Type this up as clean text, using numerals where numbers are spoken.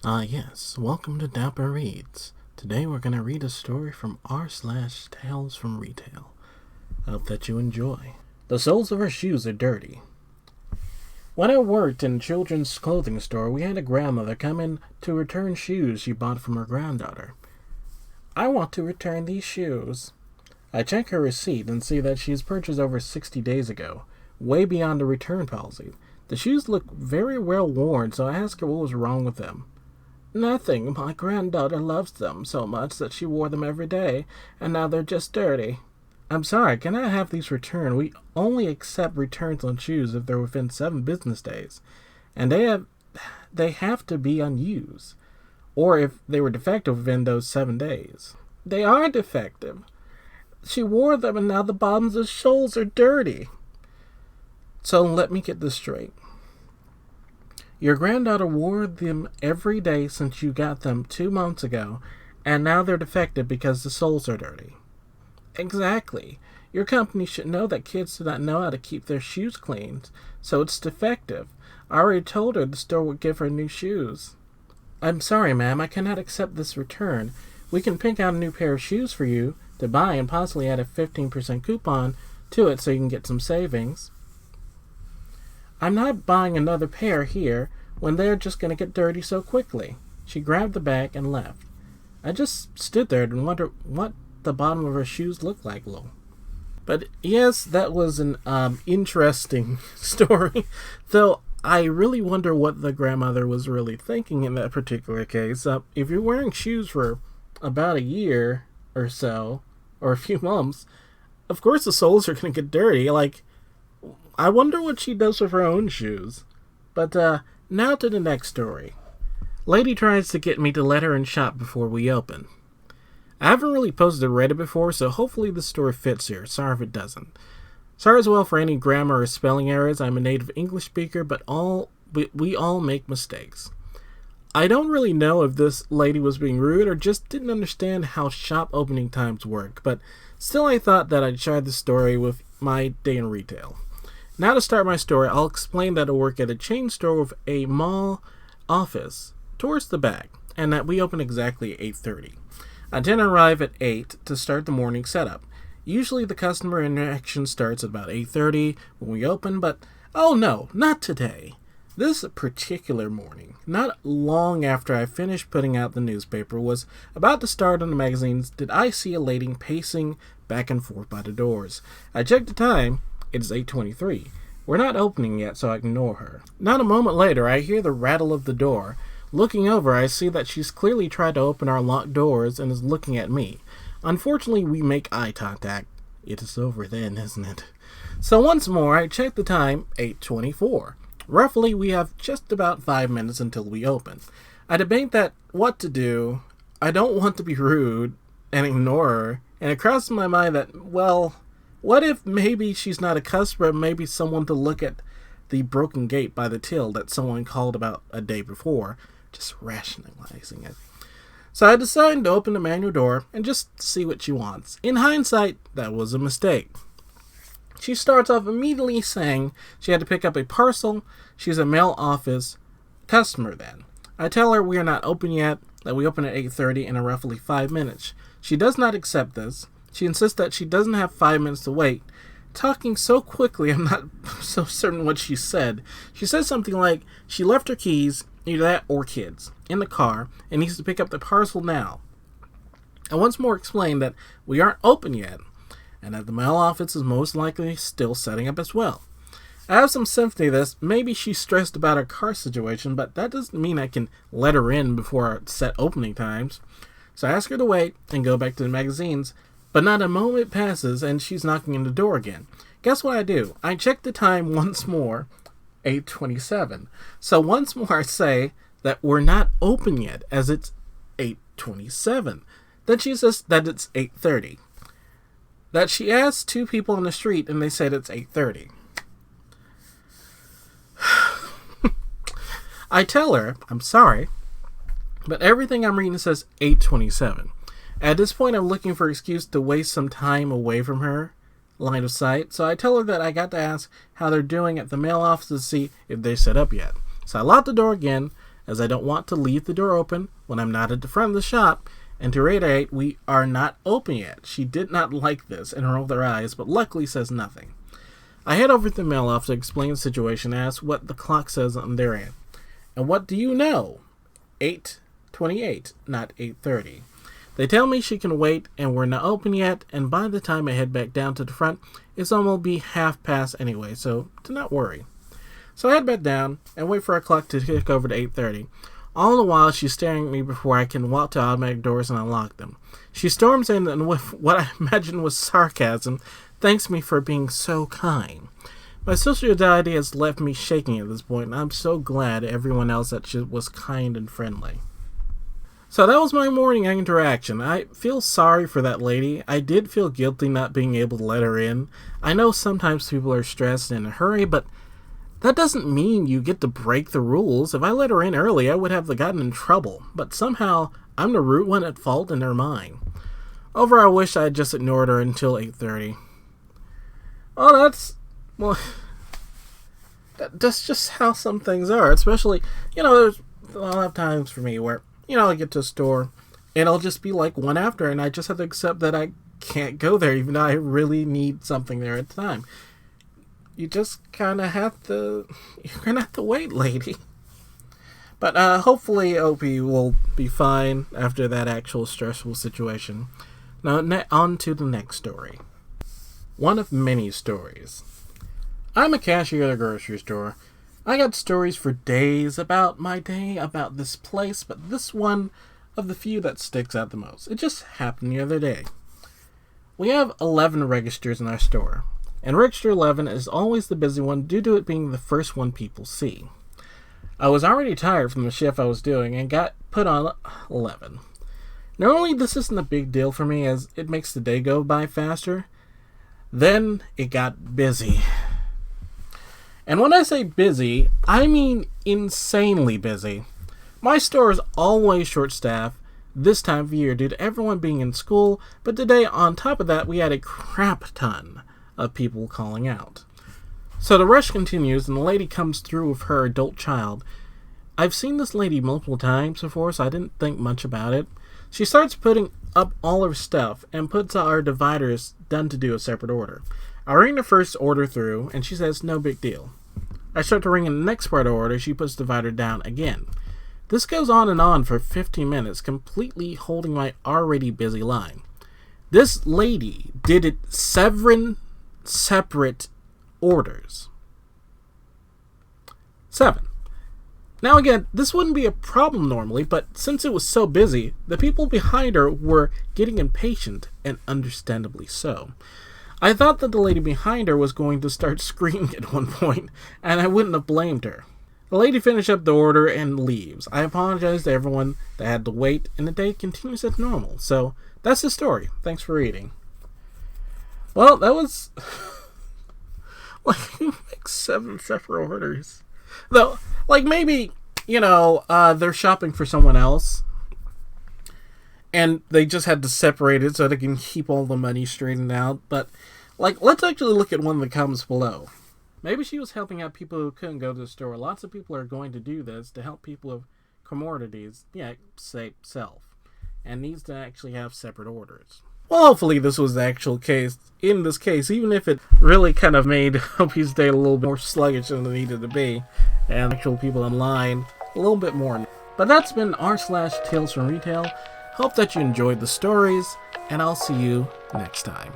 Yes, welcome to Dapper Reads. Today we're going to read a story from r/Tales from Retail. Hope that you enjoy. The soles of her shoes are dirty. When I worked in a children's clothing store, we had a grandmother come in to return shoes she bought from her granddaughter. I want to return these shoes. I check her receipt and see that she has purchased over 60 days ago, way beyond the return policy. The shoes look very well worn, so I asked her what was wrong with them. Nothing. My granddaughter loves them so much that she wore them every day, and now they're just dirty. I'm sorry, can I have these returned? We only accept returns on shoes if they're within 7 business days, and they have to be unused, or if they were defective within those 7 days. They are defective. She wore them, and now the bottoms of the soles are dirty. So let me get this straight. Your granddaughter wore them every day since you got them 2 months ago, and now they're defective because the soles are dirty. Exactly. Your company should know that kids do not know how to keep their shoes clean, so it's defective. I already told her the store would give her new shoes. I'm sorry, ma'am, I cannot accept this return. We can pick out a new pair of shoes for you to buy and possibly add a 15% coupon to it so you can get some savings. I'm not buying another pair here when they're just going to get dirty so quickly. She grabbed the bag and left. I just stood there and wondered what the bottom of her shoes looked like, Lowell. But yes, that was an interesting story, though I really wonder what the grandmother was really thinking in that particular case. If you're wearing shoes for about a year or so, or a few months, of course the soles are going to get dirty. I wonder what she does with her own shoes. But now to the next story. Lady tries to get me to let her in shop before we open. I haven't really posted to Reddit before, so hopefully the story fits here. Sorry if it doesn't. Sorry as well for any grammar or spelling errors. I'm a native English speaker, but we all make mistakes. I don't really know if this lady was being rude or just didn't understand how shop opening times work, but still I thought that I'd share this story with my day in retail. Now to start my story, I'll explain that I work at a chain store with a mall office towards the back, and that we open exactly at 8:30. I then arrive at 8 to start the morning setup. Usually the customer interaction starts at about 8:30 when we open, but oh no, not today. This particular morning, not long after I finished putting out the newspaper, was about to start on the magazines, did I see a lady pacing back and forth by the doors. I checked the time. It's 8:23. We're not opening yet, so I ignore her. Not a moment later, I hear the rattle of the door. Looking over, I see that she's clearly tried to open our locked doors and is looking at me. Unfortunately, we make eye contact. It is over then, isn't it? So once more, I check the time, 8:24. Roughly, we have just about 5 minutes until we open. I debate what to do. I don't want to be rude and ignore her, and it crosses my mind that, well, what if maybe she's not a customer, maybe someone to look at the broken gate by the till that someone called about a day before, just rationalizing it. So I decided to open the manual door and just see what she wants. In hindsight, that was a mistake. She starts off immediately saying she had to pick up a parcel. She's a mail office customer then. I tell her we are not open yet, that we open at 8:30 in roughly 5 minutes. She does not accept this. She insists that she doesn't have 5 minutes to wait. Talking so quickly, I'm not so certain what she said. She says something like she left her keys, either that or kids, in the car and needs to pick up the parcel now. I once more explained that we aren't open yet and that the mail office is most likely still setting up as well. I have some sympathy to this. Maybe she's stressed about her car situation, but that doesn't mean I can let her in before our set opening times. So I ask her to wait and go back to the magazines. But not a moment passes and she's knocking on the door again. Guess what I do? I check the time once more, 8:27. So once more I say that we're not open yet as it's 8:27. Then she says that it's 8:30. That she asked 2 people on the street and they said it's 8:30. I tell her, I'm sorry, but everything I'm reading says 8:27. At this point, I'm looking for an excuse to waste some time away from her line of sight, so I tell her that I got to ask how they're doing at the mail office to see if they're set up yet. So I lock the door again, as I don't want to leave the door open when I'm not at the front of the shop. And to reiterate, we are not open yet. She did not like this and rolled her eyes, but luckily says nothing. I head over to the mail office to explain the situation and ask what the clock says on their end. And what do you know? 8:28, not 8:30. They tell me she can wait and we're not open yet, and by the time I head back down to the front, it's almost be 1:30 anyway, so do not worry. So I head back down and wait for our clock to tick over to 8:30. All the while, she's staring at me before I can walk to automatic doors and unlock them. She storms in and with what I imagine was sarcasm, thanks me for being so kind. My sociality has left me shaking at this point, and I'm so glad everyone else that was kind and friendly. So that was my morning interaction. I feel sorry for that lady. I did feel guilty not being able to let her in. I know sometimes people are stressed and in a hurry, but that doesn't mean you get to break the rules. If I let her in early, I would have gotten in trouble. But somehow, I'm the root one at fault in her mind. Overall, I wish I had just ignored her until 8:30. That's just how some things are. Especially, there's a lot of times for me where, I get to a store, and I'll just be like one after, and I just have to accept that I can't go there, even though I really need something there at the time. You just you're gonna have to wait, lady. But hopefully Opie will be fine after that actual stressful situation. Now, on to the next story. One of many stories. I'm a cashier at a grocery store. I got stories for days about my day, about this place, but this one of the few that sticks out the most. It just happened the other day. We have 11 registers in our store. And register 11 is always the busy one due to it being the first one people see. I was already tired from the shift I was doing and got put on 11. Normally this isn't a big deal for me as it makes the day go by faster. Then it got busy. And when I say busy, I mean insanely busy. My store is always short-staffed this time of year due to everyone being in school, but today on top of that we had a crap ton of people calling out. So the rush continues and the lady comes through with her adult child. I've seen this lady multiple times before, so I didn't think much about it. She starts putting up all her stuff and puts our dividers done to do a separate order. I ring the first order through and she says no big deal. I start to ring in the next part of the order, she puts the divider down again. This goes on and on for 15 minutes, completely holding my already busy line. This lady did it 7 separate orders. 7. Now again, this wouldn't be a problem normally, but since it was so busy, the people behind her were getting impatient, and understandably so. I thought that the lady behind her was going to start screaming at one point, and I wouldn't have blamed her. The lady finished up the order and leaves. I apologize to everyone that had to wait, and the day continues as normal. So, that's the story. Thanks for reading. Well, that was like 7 separate orders. Though, maybe, they're shopping for someone else and they just had to separate it so they can keep all the money straightened out. But, let's actually look at one of the comments below. Maybe she was helping out people who couldn't go to the store. Lots of people are going to do this to help people with commodities, say, self, and needs to actually have separate orders. Well, hopefully this was the actual case. In this case, even if it really kind of made Opie's day a little bit more sluggish than it needed to be, and actual people online a little bit more. But that's been r/Tales from Retail. Hope that you enjoyed the stories, and I'll see you next time.